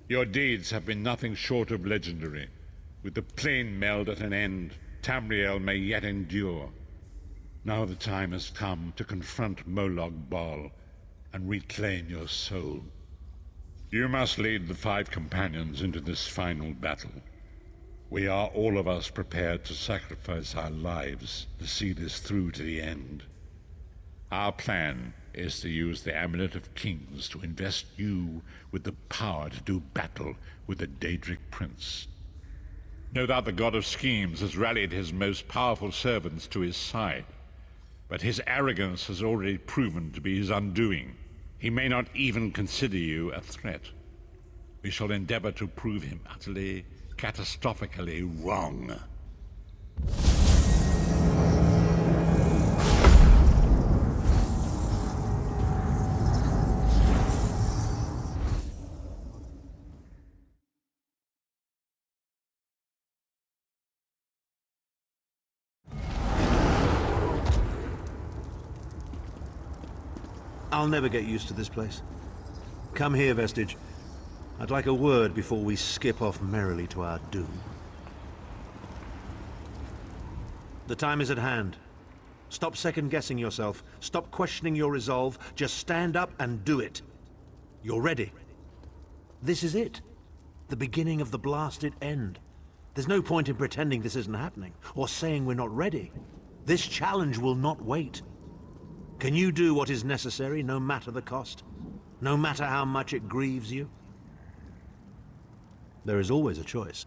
Your deeds have been nothing short of legendary. With the plane meld at an end, Tamriel may yet endure. Now the time has come to confront Molag Bal and reclaim your soul. You must lead the 5 companions into this final battle. We are all of us prepared to sacrifice our lives to see this through to the end. Our plan is to use the Amulet of Kings to invest you with the power to do battle with the Daedric Prince. No doubt the God of Schemes has rallied his most powerful servants to his side, but his arrogance has already proven to be his undoing. He may not even consider you a threat. We shall endeavor to prove him utterly, catastrophically wrong. I'll never get used to this place. Come here, Vestige. I'd like a word before we skip off merrily to our doom. The time is at hand. Stop second-guessing yourself. Stop questioning your resolve. Just stand up and do it. You're ready. This is it. The beginning of the blasted end. There's no point in pretending this isn't happening, or saying we're not ready. This challenge will not wait. Can you do what is necessary, no matter the cost? No matter how much it grieves you? There is always a choice,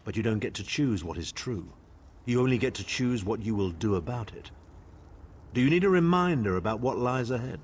but you don't get to choose what is true. You only get to choose what you will do about it. Do you need a reminder about what lies ahead?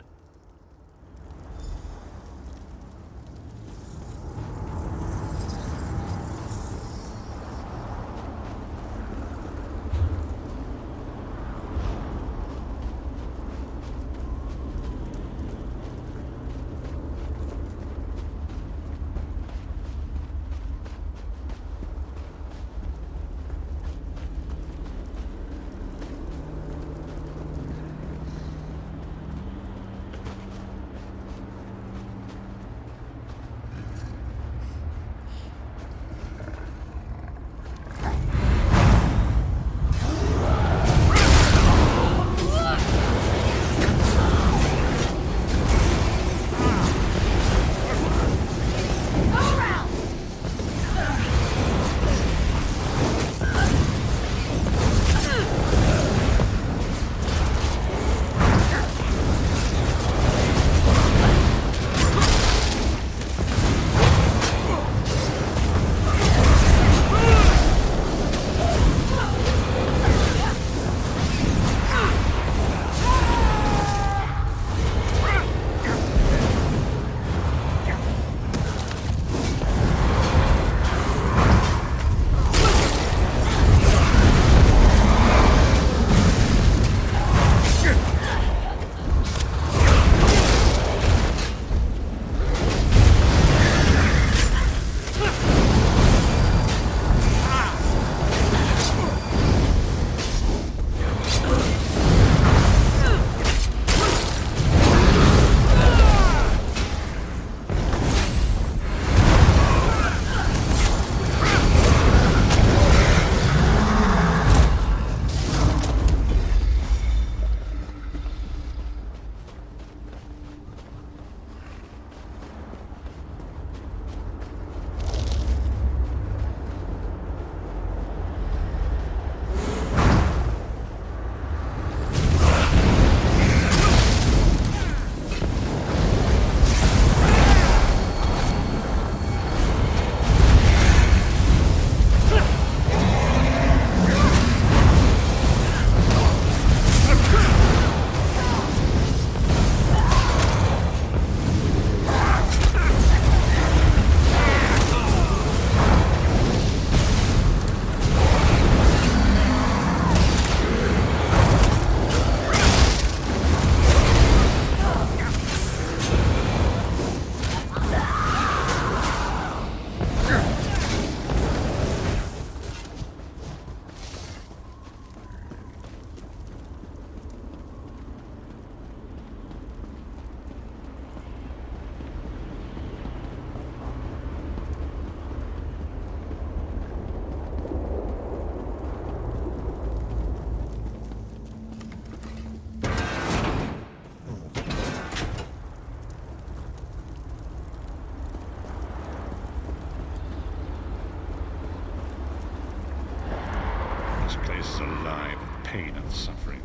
is alive with pain and suffering.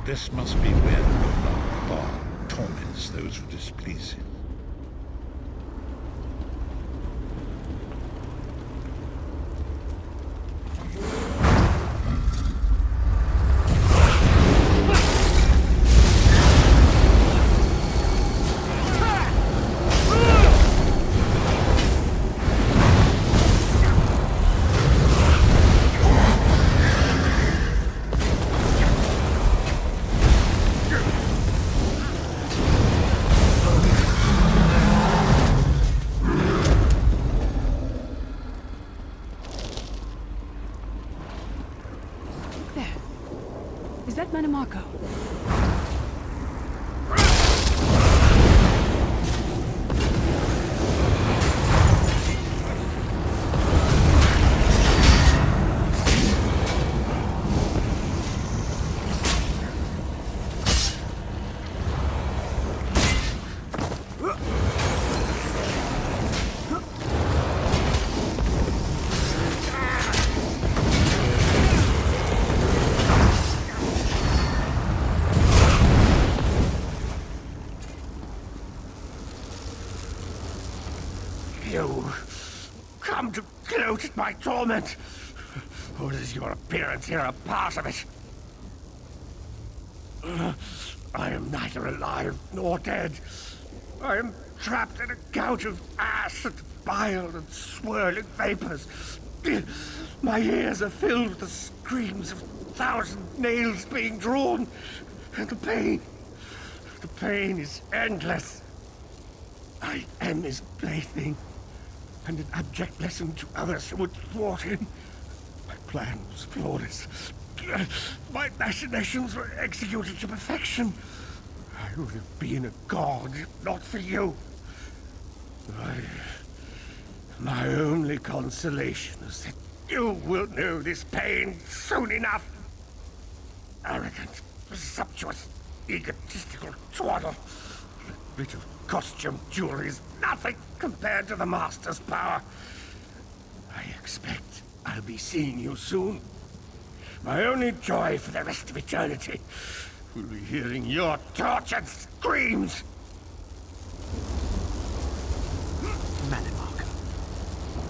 This must be where Molag Bal torments those who displease him. Is that Manamako? You come to gloat at my torment, or is your appearance here a part of it? I am neither alive nor dead. I am trapped in a gout of ash and bile and swirling vapors. My ears are filled with the screams of 1,000 nails being drawn, and the pain is endless. I am his plaything, and an abject lesson to others who would thwart him. My plan was flawless. My machinations were executed to perfection. I would have been a god if not for you. My only consolation is that you will know this pain soon enough. Arrogant, presumptuous, egotistical twaddle. That bit of costume jewelry is nothing compared to the Master's power. I expect I'll be seeing you soon. My only joy for the rest of eternity will be hearing your tortured screams. Manamako.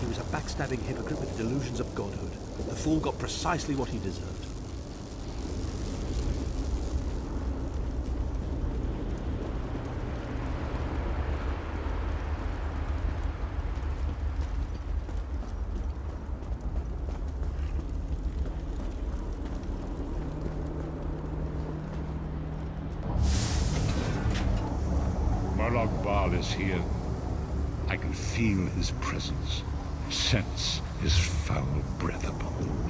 He was a backstabbing hypocrite with delusions of godhood. The fool got precisely what he deserved. Molag Bal is here. I can feel his presence, sense his foul breath upon the wind.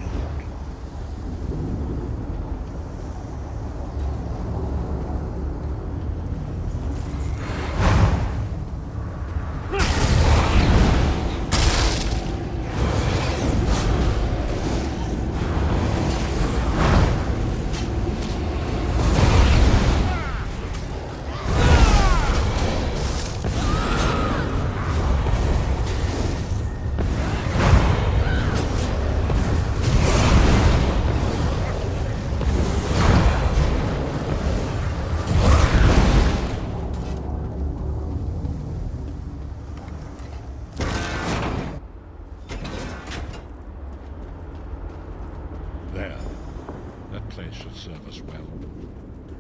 There. That place should serve us well.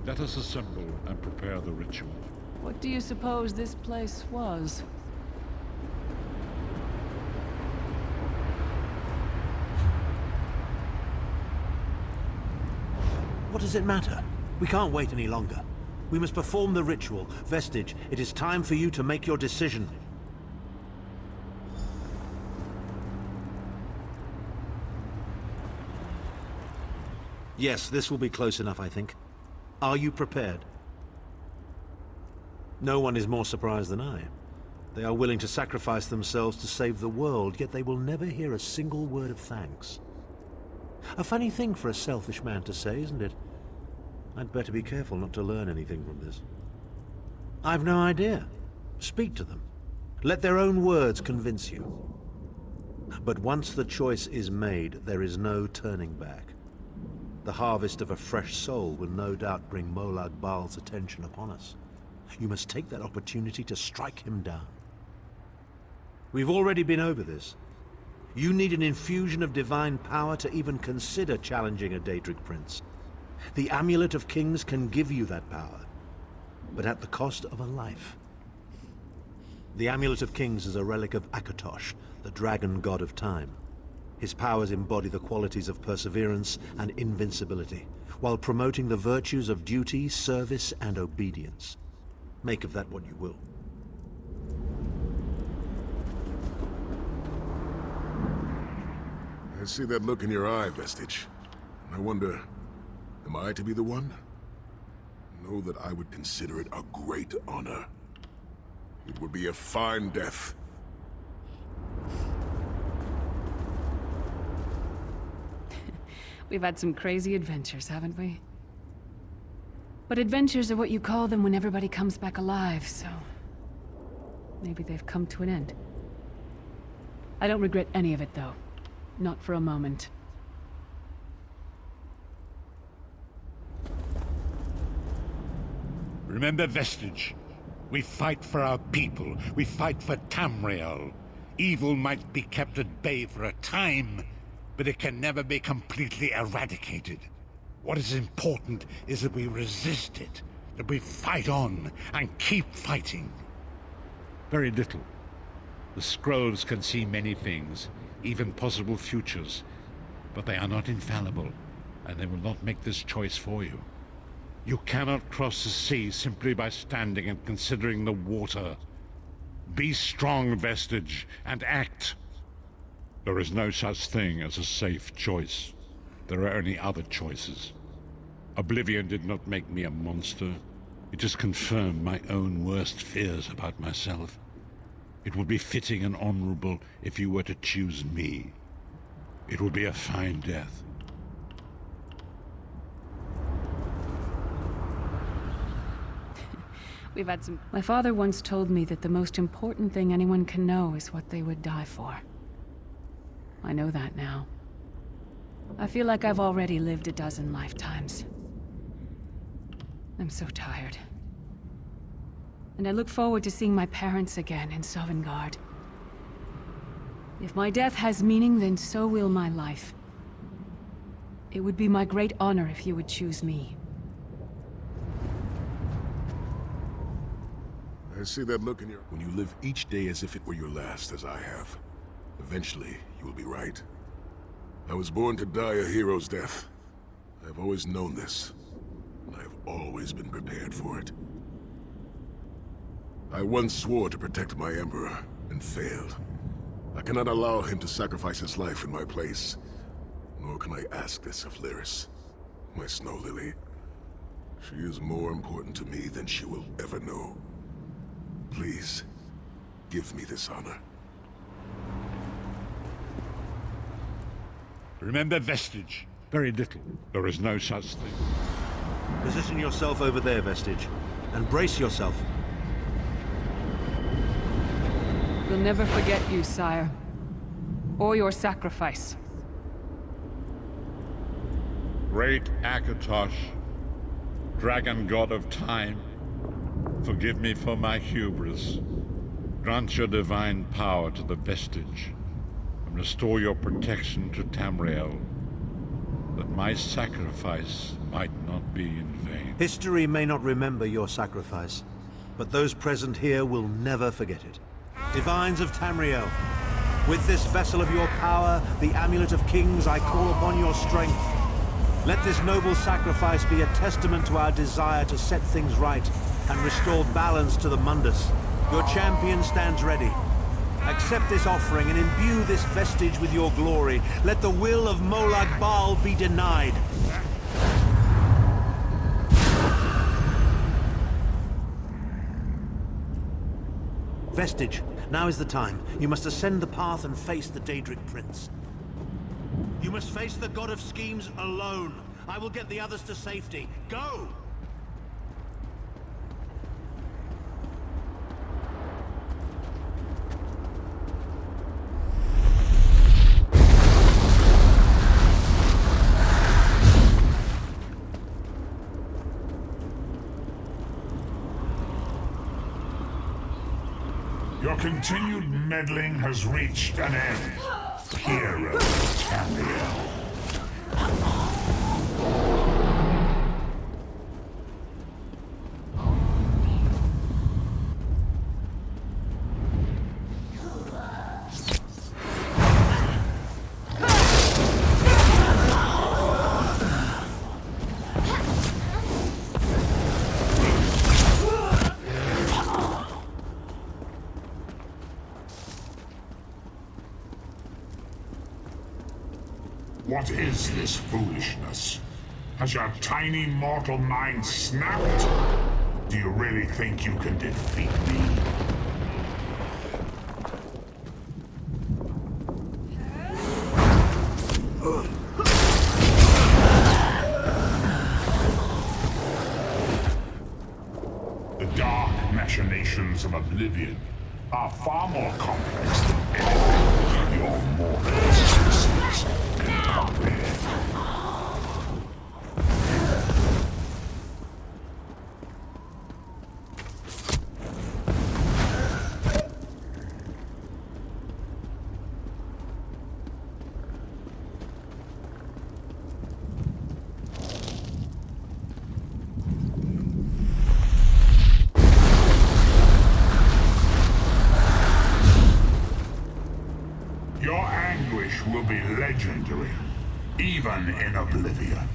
Let us assemble and prepare the ritual. What do you suppose this place was? What does it matter? We can't wait any longer. We must perform the ritual. Vestige, it is time for you to make your decision. Yes, this will be close enough, I think. Are you prepared? No one is more surprised than I. They are willing to sacrifice themselves to save the world, yet they will never hear a single word of thanks. A funny thing for a selfish man to say, isn't it? I'd better be careful not to learn anything from this. I've no idea. Speak to them. Let their own words convince you. But once the choice is made, there is no turning back. The harvest of a fresh soul will no doubt bring Molag Bal's attention upon us. You must take that opportunity to strike him down. We've already been over this. You need an infusion of divine power to even consider challenging a Daedric prince. The Amulet of Kings can give you that power, but at the cost of a life. The Amulet of Kings is a relic of ᵁᴴᴰ, the dragon god of time. His powers embody the qualities of perseverance and invincibility, while promoting the virtues of duty, service, and obedience. Make of that what you will. I see that look in your eye, Vestige. I wonder, am I to be the one? Know that I would consider it a great honor. It would be a fine death. We've had some crazy adventures, haven't we? But adventures are what you call them when everybody comes back alive, so... maybe they've come to an end. I don't regret any of it, though. Not for a moment. Remember, Vestige. We fight for our people. We fight for Tamriel. Evil might be kept at bay for a time, but it can never be completely eradicated. What is important is that we resist it, that we fight on and keep fighting. Very little. The scrolls can see many things, even possible futures, but they are not infallible, and they will not make this choice for you. You cannot cross the sea simply by standing and considering the water. Be strong, Vestige, and act. There is no such thing as a safe choice. There are only other choices. Oblivion did not make me a monster. It just confirmed my own worst fears about myself. It would be fitting and honorable if you were to choose me. It would be a fine death. We've had some... My father once told me that the most important thing anyone can know is what they would die for. I know that now. I feel like I've already lived a dozen lifetimes. I'm so tired. And I look forward to seeing my parents again in Sovngarde. If my death has meaning, then so will my life. It would be my great honor if you would choose me. I see that look in your... When you live each day as if it were your last, as I have, eventually you will be right. I was born to die a hero's death. I have always known this, and I have always been prepared for it. I once swore to protect my Emperor, and failed. I cannot allow him to sacrifice his life in my place. Nor can I ask this of Lyris, my snow lily. She is more important to me than she will ever know. Please, give me this honor. Remember, Vestige. Very little. There is no such thing. Position yourself over there, Vestige, and brace yourself. We'll never forget you, sire. Or your sacrifice. Great ᵁᴴᴰ, dragon god of time, forgive me for my hubris. Grant your divine power to the Vestige, and restore your protection to Tamriel, that my sacrifice might not be in vain. History may not remember your sacrifice, but those present here will never forget it. Divines of Tamriel, with this vessel of your power, the Amulet of Kings, I call upon your strength. Let this noble sacrifice be a testament to our desire to set things right and restore balance to the Mundus. Your champion stands ready. Accept this offering and imbue this vestige with your glory. Let the will of Molag Bal be denied. Vestige, now is the time. You must ascend the path and face the Daedric Prince. You must face the God of Schemes alone. I will get the others to safety. Go! continued meddling has reached an end. Hero Tamriel. What is this foolishness? Has your tiny mortal mind snapped? Do you really think you can defeat me? The dark machinations of Oblivion are far more complex than anything your mortal senses can comprehend. Your anguish will be legendary, even in Oblivion.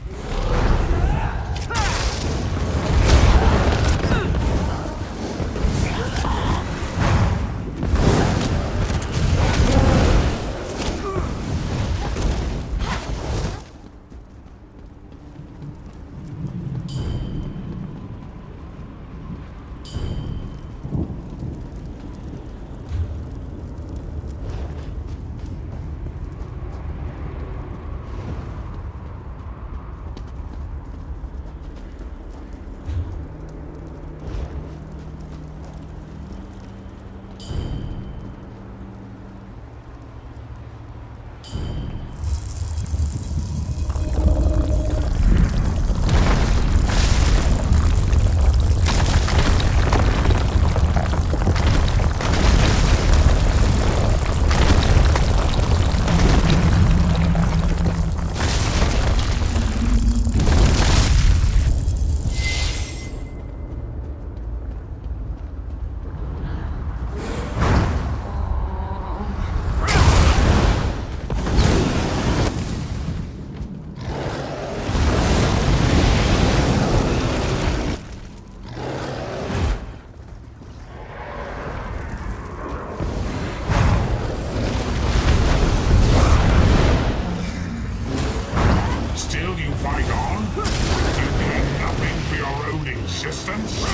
Still you fight on? You care nothing for your own existence?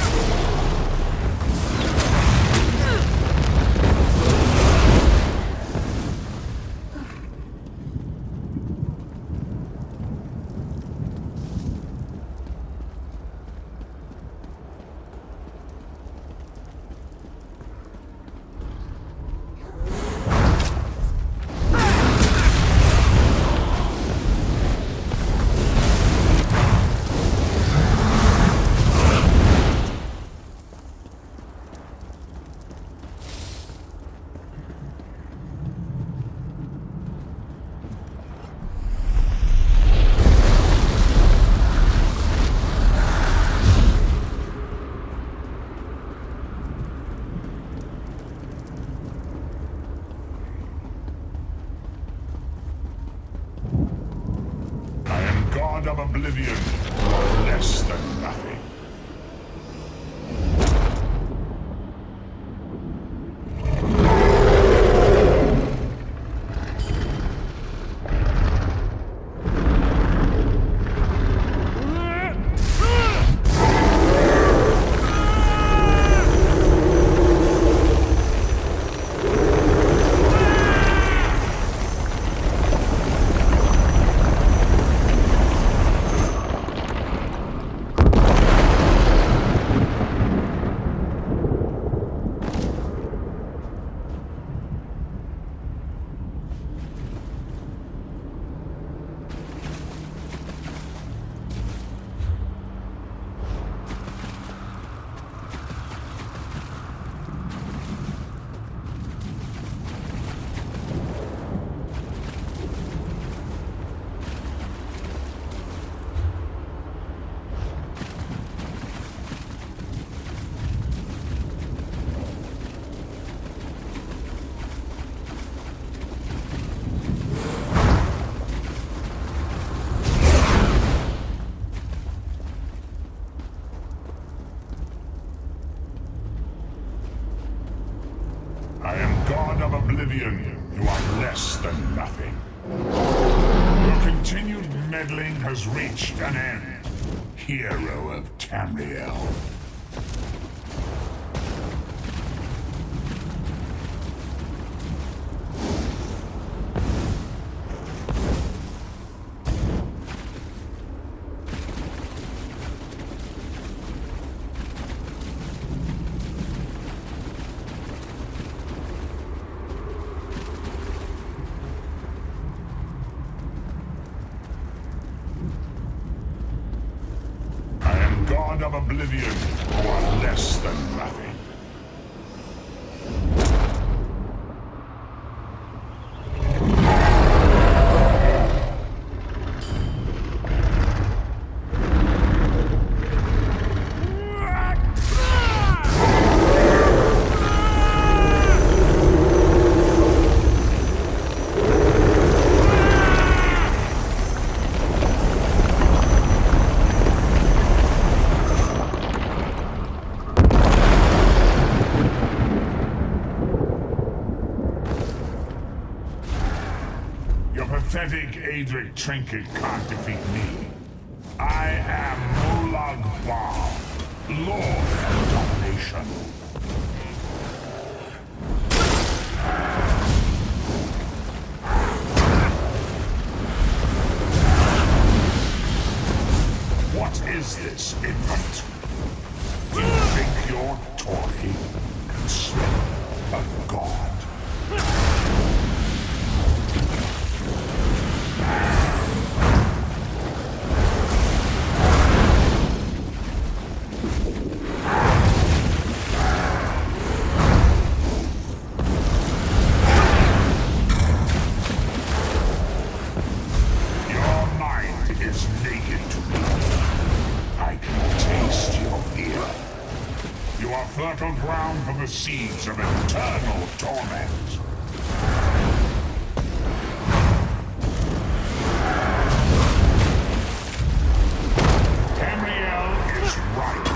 God of Oblivion, you are less than nothing. oblivion, you are less than nothing. Your continued meddling has reached an end, hero of Tamriel. God of oblivion, you are less than nothing. Pathetic Adric trinket can't defeat me. I am Molag, Lord of Domination. What is this, infant? Do you think your toy can slay a god? Fertile ground for the seeds of eternal torment. Tamriel is right,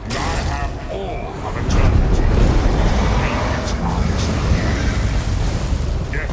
and I have all of eternity in its eyes. Yet,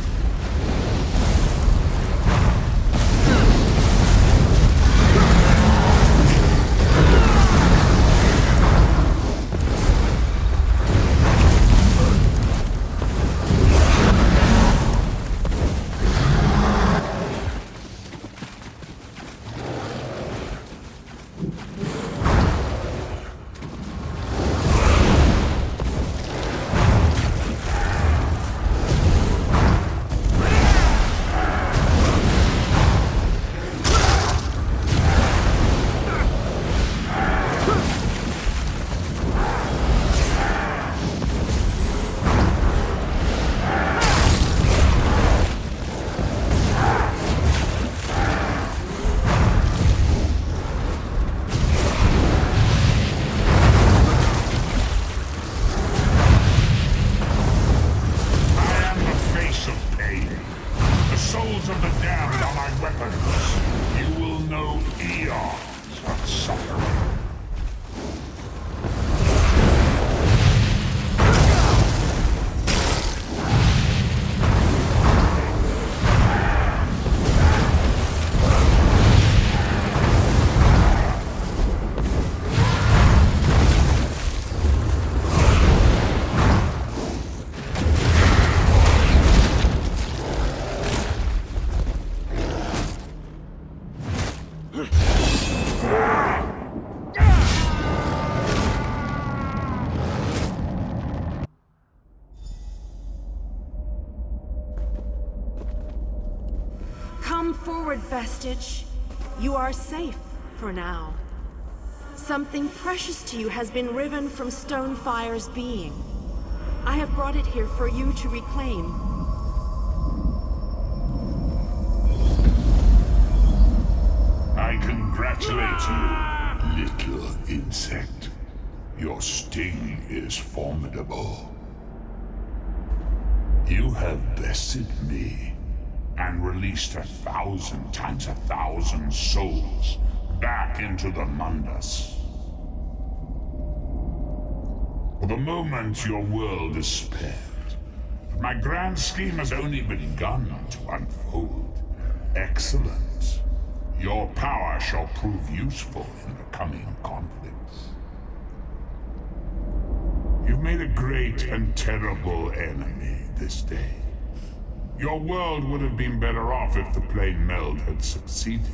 Come forward, Vestige. You are safe for now. Something precious to you has been riven from Stonefire's being. I have brought it here for you to reclaim. I congratulate you, little insect. Your sting is formidable. You have bested me and released 1,000 times 1,000 souls back into the Mundus. For the moment, your world is spared. My grand scheme has only begun to unfold. Excellent. Your power shall prove useful in the coming conflicts. You've made a great and terrible enemy this day. Your world would have been better off if the plane meld had succeeded,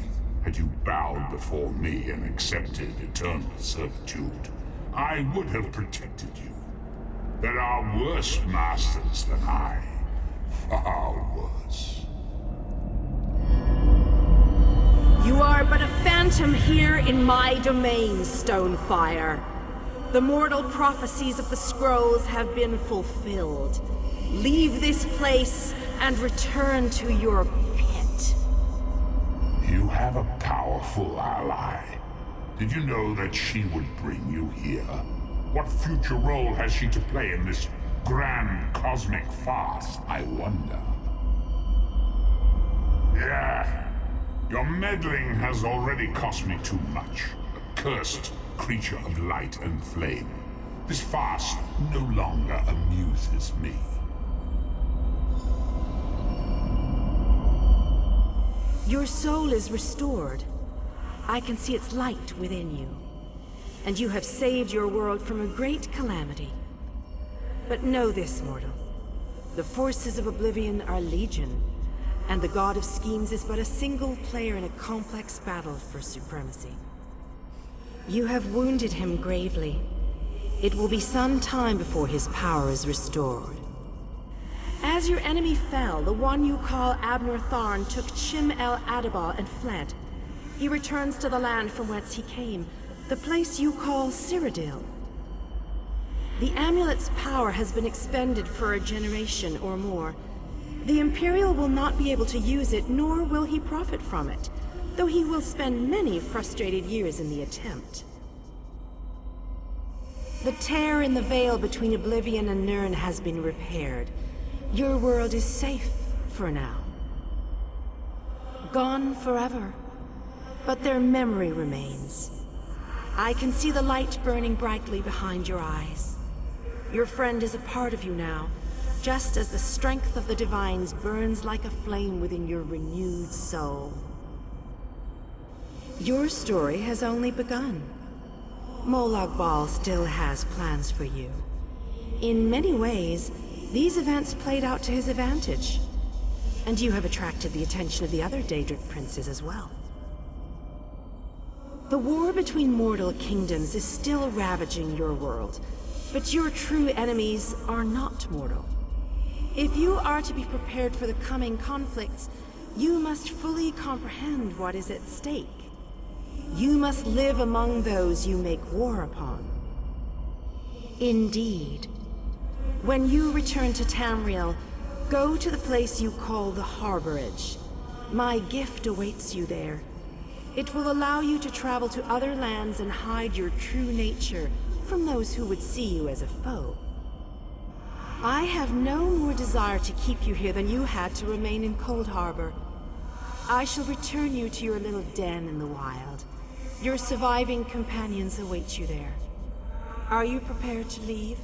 had you bowed before me and accepted eternal servitude. I would have protected you. There are worse masters than I. Far worse. You are but a phantom here in my domain, Stonefire. The mortal prophecies of the scrolls have been fulfilled. Leave this place and return to your pit. You have a powerful ally. Did you know that she would bring you here? What future role has she to play in this grand cosmic farce, I wonder? Yeah, your meddling has already cost me too much. A cursed creature of light and flame. This farce no longer amuses me. Your soul is restored. I can see its light within you. And you have saved your world from a great calamity. But know this, mortal. The forces of Oblivion are legion, and the God of Schemes is but a single player in a complex battle for supremacy. You have wounded him gravely. It will be some time before his power is restored. As your enemy fell, the one you call Abner Tharn took Chim El Adabal and fled. He returns to the land from whence he came, the place you call Cyrodiil. The amulet's power has been expended for a generation or more. The Imperial will not be able to use it, nor will he profit from it, though he will spend many frustrated years in the attempt. The tear in the veil between Oblivion and Nirn has been repaired. Your world is safe for now. Gone forever, but their memory remains. I can see the light burning brightly behind your eyes. Your friend is a part of you now, just as the strength of the Divines burns like a flame within your renewed soul. Your story has only begun. Molag Bal still has plans for you. In many ways, these events played out to his advantage. And you have attracted the attention of the other Daedric princes as well. The war between mortal kingdoms is still ravaging your world, but your true enemies are not mortal. If you are to be prepared for the coming conflicts, you must fully comprehend what is at stake. You must live among those you make war upon. Indeed. When you return to Tamriel, go to the place you call the Harborage. My gift awaits you there. It will allow you to travel to other lands and hide your true nature from those who would see you as a foe. I have no more desire to keep you here than you had to remain in Cold Harbor. I shall return you to your little den in the wild. Your surviving companions await you there. Are you prepared to leave?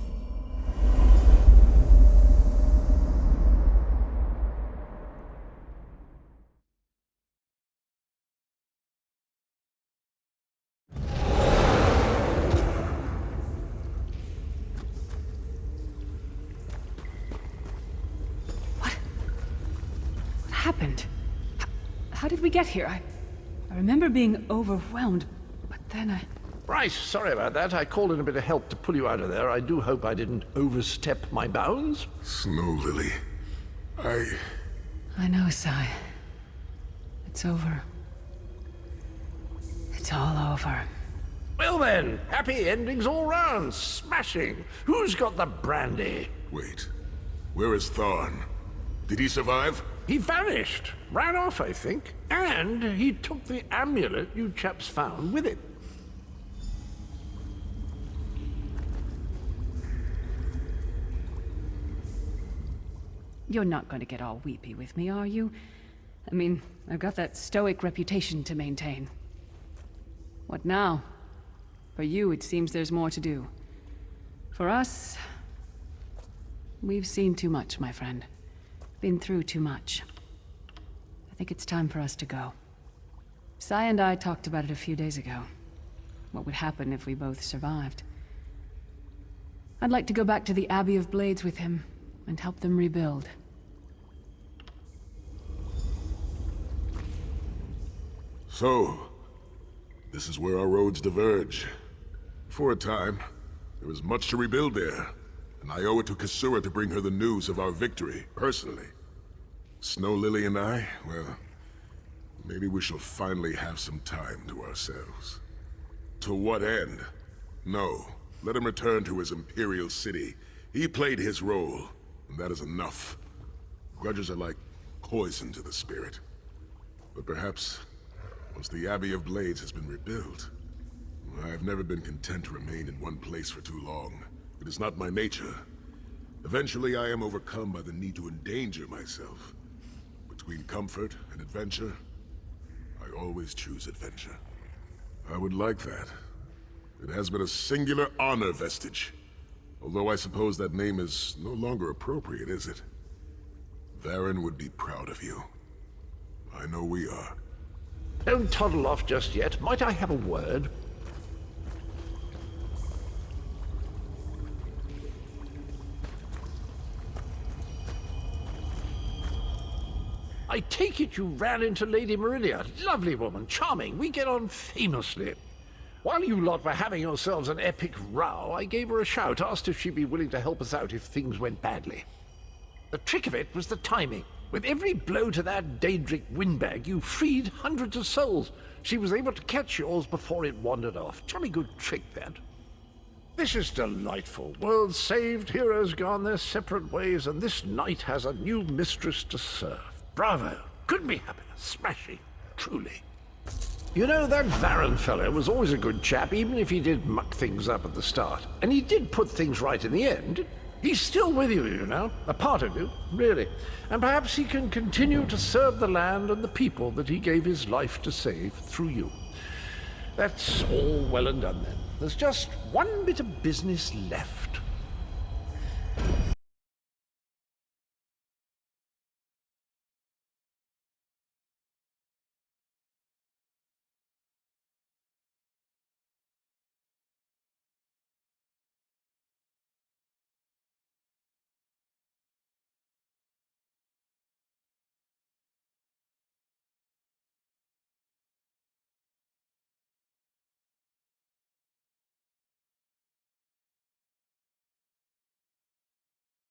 Happened? How did we get here? I remember being overwhelmed, but then I... Right, sorry about that. I called in a bit of help to pull you out of there. I do hope I didn't overstep my bounds. Snow Lily, I know, Sai. It's over. It's all over. Well then, happy endings all round. Smashing. Who's got the brandy? Wait. Where is Tharn? Did he survive? He vanished. Ran off, I think. And he took the amulet you chaps found with it. You're not going to get all weepy with me, are you? I mean, I've got that stoic reputation to maintain. What now? For you, it seems there's more to do. For us... We've seen too much, my friend. Been through too much. I think it's time for us to go. Sai and I talked about it a few days ago. What would happen if we both survived. I'd like to go back to the Abbey of Blades with him, and help them rebuild. So, this is where our roads diverge. For a time, there was much to rebuild there, and I owe it to ᵁᴴᴰ to bring her the news of our victory, personally. Snow Lily and I, well, maybe we shall finally have some time to ourselves. To what end? No, let him return to his Imperial city. He played his role, and that is enough. Grudges are like poison to the spirit. But perhaps, once the Abbey of Blades has been rebuilt, I have never been content to remain in one place for too long. It is not my nature. Eventually I am overcome by the need to endanger myself. Between comfort and adventure, I always choose adventure. I would like that. It has been a singular honor, Vestige. Although I suppose that name is no longer appropriate, is it? Varen would be proud of you. I know we are. Don't toddle off just yet. Might I have a word? I take it you ran into Lady Marilia. Lovely woman, charming. We get on famously. While you lot were having yourselves an epic row, I gave her a shout, asked if she'd be willing to help us out if things went badly. The trick of it was the timing. With every blow to that Daedric windbag, you freed hundreds of souls. She was able to catch yours before it wandered off. Jolly good trick, that. This is delightful. World saved, heroes gone their separate ways, and this knight has a new mistress to serve. Bravo! Couldn't be happier. Smashing. Truly. You know, that Varen fellow was always a good chap, even if he did muck things up at the start. And he did put things right in the end. He's still with you, you know. A part of you, really. And perhaps he can continue to serve the land and the people that he gave his life to save through you. That's all well and done, then. There's just one bit of business left.